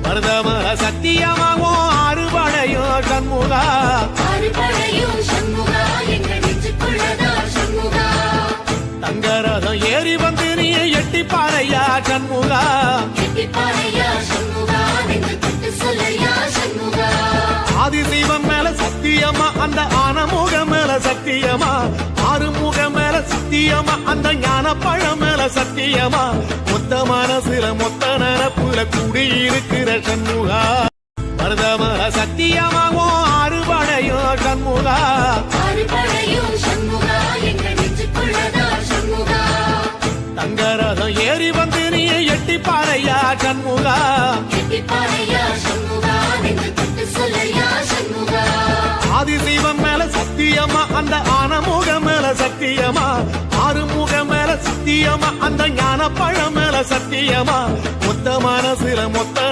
மருதமல சத்தியமாகும் அறுபடையும் சண்முகா தங்கரதம் ஏறி வந்து நீ எட்டி பாறையா சண்முகா ஆதிசைவம் மேல சத்தியமா அந்த ஆனமுகம் மேல சத்தியமா ஆறுமுகம் மேல சத்தியமா அந்த ஞான பழம் மேல சத்தியமா மொத்த மனசுல மொத்த நரப்புல குடியிருக்கிற சண்முகா மருதமல சத்தியமாகும் அறுபடையும் சண்முகா தங்கரதம் ஏறி வந்து நீ எட்டி பாறையா சண்முகா ஆதிசைவம் மேல சத்தியமா அந்த ஆனமுகம் மேல சத்தியமா ஆறுமுகம் மேல சத்தியமா அந்த ஞான பழம் மேல சத்தியமா மொத்த மனசுல மொத்த